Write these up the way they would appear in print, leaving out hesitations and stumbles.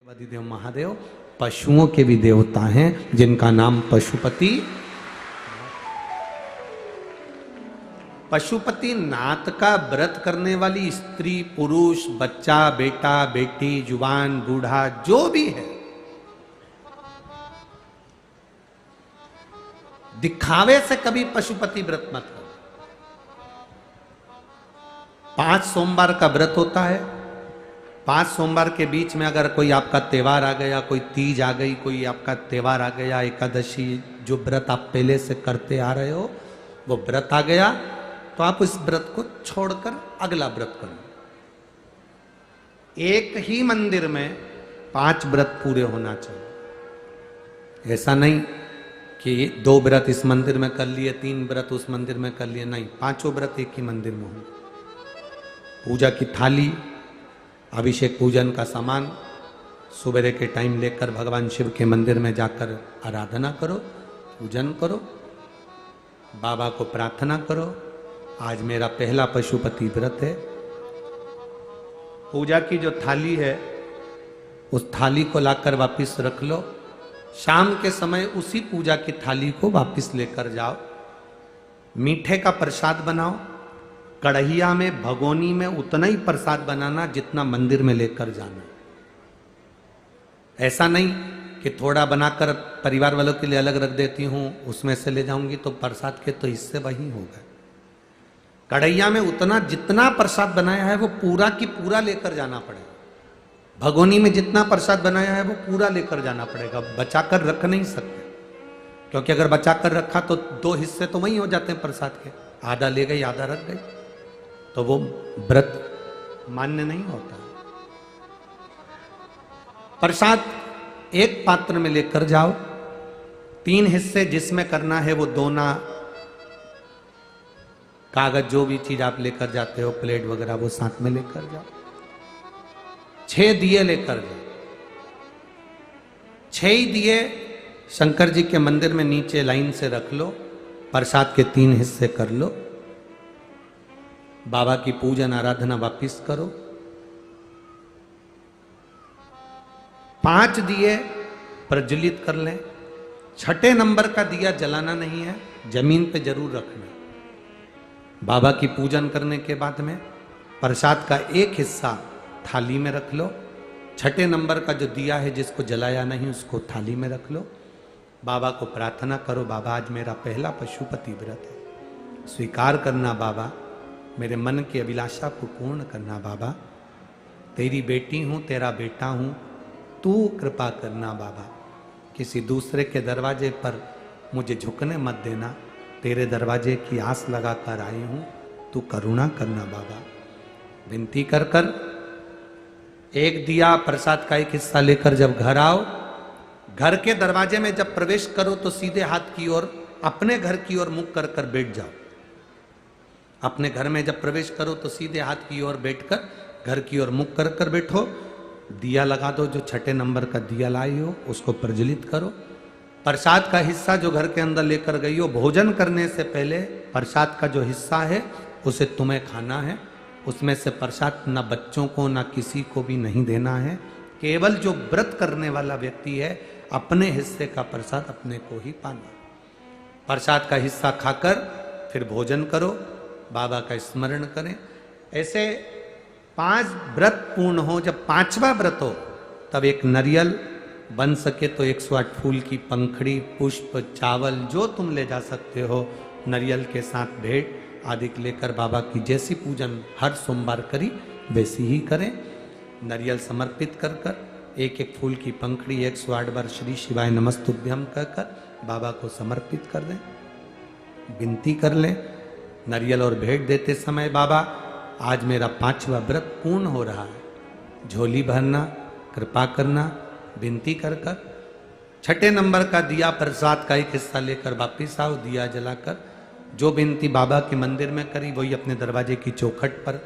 देव महादेव पशुओं के भी देवता हैं जिनका नाम पशुपति। पशुपति नाथ का व्रत करने वाली स्त्री पुरुष बच्चा बेटा बेटी जुबान बूढ़ा जो भी है, दिखावे से कभी पशुपति व्रत मत करो। 5 सोमवार का व्रत होता है। 5 सोमवार के बीच में अगर कोई आपका त्योहार आ गया, कोई तीज आ गई, कोई आपका त्योहार आ गया, एकादशी, जो व्रत आप पहले से करते आ रहे हो वो व्रत आ गया, तो आप इस व्रत को छोड़कर अगला व्रत करो। एक ही मंदिर में 5 व्रत पूरे होना चाहिए। ऐसा नहीं कि 2 व्रत इस मंदिर में कर लिए, 3 व्रत उस मंदिर में कर लिए, नहीं, 5 व्रत एक ही मंदिर में हो। पूजा की थाली, अभिषेक पूजन का सामान सुबह के टाइम लेकर भगवान शिव के मंदिर में जाकर आराधना करो, पूजन करो, बाबा को प्रार्थना करो, आज मेरा पहला पशुपति व्रत है। पूजा की जो थाली है उस थाली को लाकर वापस रख लो। शाम के समय उसी पूजा की थाली को वापस लेकर जाओ। मीठे का प्रसाद बनाओ। कढ़ैया में, भगोनी में उतना ही प्रसाद बनाना जितना मंदिर में लेकर जाना। ऐसा नहीं कि थोड़ा बनाकर परिवार वालों के लिए अलग रख देती हूं, उसमें से ले जाऊंगी तो प्रसाद के तो हिस्से वही होगा। कढ़ैया में उतना जितना प्रसाद बनाया है वो पूरा की पूरा लेकर जाना पड़ेगा। भगोनी में जितना प्रसाद बनाया है वो पूरा लेकर जाना पड़ेगा, बचाकर रख नहीं सकते, क्योंकि अगर बचाकर रखा तो 2 हिस्से तो वही हो जाते हैं प्रसाद के, आधा ले गई आधा रख गई, तो वो व्रत मान्य नहीं होता। प्रसाद एक पात्र में लेकर जाओ। 3 हिस्से जिसमें करना है वो दोना, कागज, जो भी चीज आप लेकर जाते हो, प्लेट वगैरह, वो साथ में लेकर जाओ। 6 दिए लेकर जाओ। 6 ही दिए शंकर जी के मंदिर में नीचे लाइन से रख लो। प्रसाद के 3 हिस्से कर लो। बाबा की पूजन आराधना वापिस करो। 5 दिए प्रज्वलित कर लें। 6ठे नंबर का दिया जलाना नहीं है, जमीन पे जरूर रखना। बाबा की पूजन करने के बाद में प्रसाद का एक हिस्सा थाली में रख लो। 6ठे नंबर का जो दिया है जिसको जलाया नहीं उसको थाली में रख लो। बाबा को प्रार्थना करो, बाबा आज मेरा पहला पशुपति व्रत है, स्वीकार करना बाबा, मेरे मन की अभिलाषा को पूर्ण करना बाबा, तेरी बेटी हूं, तेरा बेटा हूं, तू कृपा करना बाबा, किसी दूसरे के दरवाजे पर मुझे झुकने मत देना, तेरे दरवाजे की आस लगाकर आई हूं, तू करुणा करना बाबा। विनती कर कर एक दिया प्रसाद का एक हिस्सा लेकर जब घर आओ, घर के दरवाजे में जब प्रवेश करो तो सीधे हाथ की ओर, अपने घर की ओर मुख कर कर बैठ जाओ। अपने घर में जब प्रवेश करो तो सीधे हाथ की ओर बैठकर घर की ओर मुख कर कर बैठो। दिया लगा दो, जो 6ठे नंबर का दिया लाई हो उसको प्रज्वलित करो। प्रसाद का हिस्सा जो घर के अंदर लेकर गई हो, भोजन करने से पहले प्रसाद का जो हिस्सा है उसे तुम्हें खाना है। उसमें से प्रसाद ना बच्चों को ना किसी को भी नहीं देना है। केवल जो व्रत करने वाला व्यक्ति है अपने हिस्से का प्रसाद अपने को ही पाना। प्रसाद का हिस्सा खाकर फिर भोजन करो, बाबा का स्मरण करें। ऐसे 5 व्रत पूर्ण हो। जब 5वां व्रत हो तब एक नारियल, बन सके तो 108 फूल की पंखड़ी, पुष्प, चावल जो तुम ले जा सकते हो, नारियल के साथ भेंट आदि लेकर बाबा की जैसी पूजन हर सोमवार करी वैसी ही करें। नारियल समर्पित कर कर 1-1 फूल की पंखड़ी 108 बार श्री शिवाय नमस्तुभ्यम कहकर बाबा को समर्पित कर दें। विनती कर लें नारियल और भेंट देते समय, बाबा आज मेरा 5वां व्रत पूर्ण हो रहा है, झोली भरना, कृपा करना, विनती कर कर। 6ठे नंबर का दिया प्रसाद का एक हिस्सा लेकर वापिस आओ। दिया जलाकर जो विनती बाबा के मंदिर में करी वही अपने दरवाजे की चौखट पर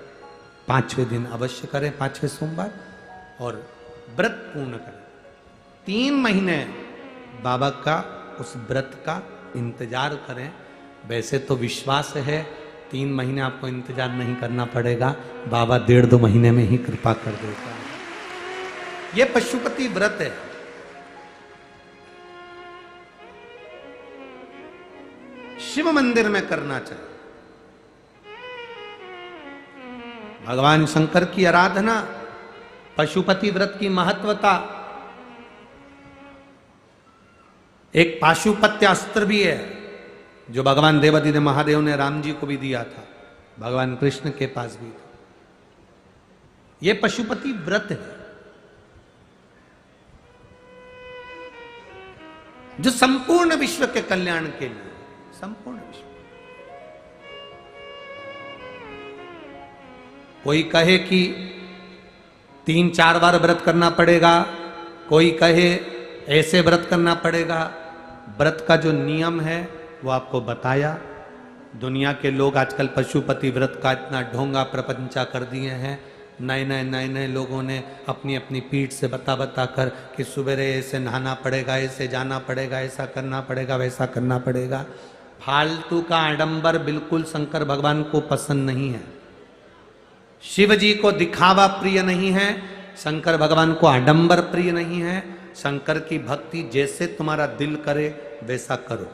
5वें दिन अवश्य करें, 5वें सोमवार, और व्रत पूर्ण करें। 3 महीने बाबा का उस व्रत का इंतजार करें। वैसे तो विश्वास है 3 महीने आपको इंतजार नहीं करना पड़ेगा, बाबा 1.5-2 महीने में ही कृपा कर देता है। ये पशुपति व्रत है। शिव मंदिर में करना चाहिए। भगवान शंकर की आराधना, पशुपति व्रत की महत्वता, एक पाशुपत्य अस्त्र भी है जो भगवान देवादिदेव महादेव ने राम जी को भी दिया था, भगवान कृष्ण के पास भी था। यह पशुपति व्रत है जो संपूर्ण विश्व के कल्याण के लिए, संपूर्ण विश्व। कोई कहे कि 3-4 बार व्रत करना पड़ेगा, कोई कहे ऐसे व्रत करना पड़ेगा। व्रत का जो नियम है वो आपको बताया। दुनिया के लोग आजकल पशुपति व्रत का इतना ढोंगा प्रपंचा कर दिए हैं। नए लोगों ने अपनी अपनी पीठ से बता कर कि सुबेरे ऐसे नहाना पड़ेगा, ऐसे जाना पड़ेगा, ऐसा करना पड़ेगा, वैसा करना पड़ेगा। फालतू का आडंबर बिल्कुल शंकर भगवान को पसंद नहीं है। शिव जी को दिखावा प्रिय नहीं है, शंकर भगवान को आडंबर प्रिय नहीं है। शंकर की भक्ति जैसे तुम्हारा दिल करे वैसा करो।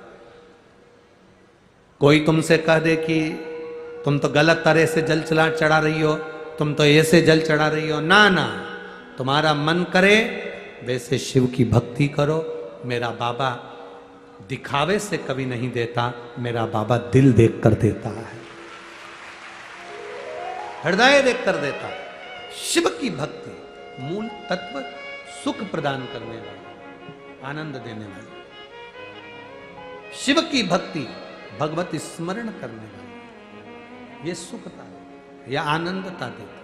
कोई तुमसे कह दे कि तुम तो गलत तरह से जल चढ़ा रही हो, तुम तो ऐसे जल चढ़ा रही हो, ना ना, तुम्हारा मन करे वैसे शिव की भक्ति करो। मेरा बाबा दिखावे से कभी नहीं देता, मेरा बाबा दिल देख कर देता है, हृदय देख कर देता है। शिव की भक्ति मूल तत्व सुख प्रदान करने वाली, आनंद देने वाली। शिव की भक्ति भगवत स्मरण करने वाली, ये सुखता है, यह आनंदता देती है।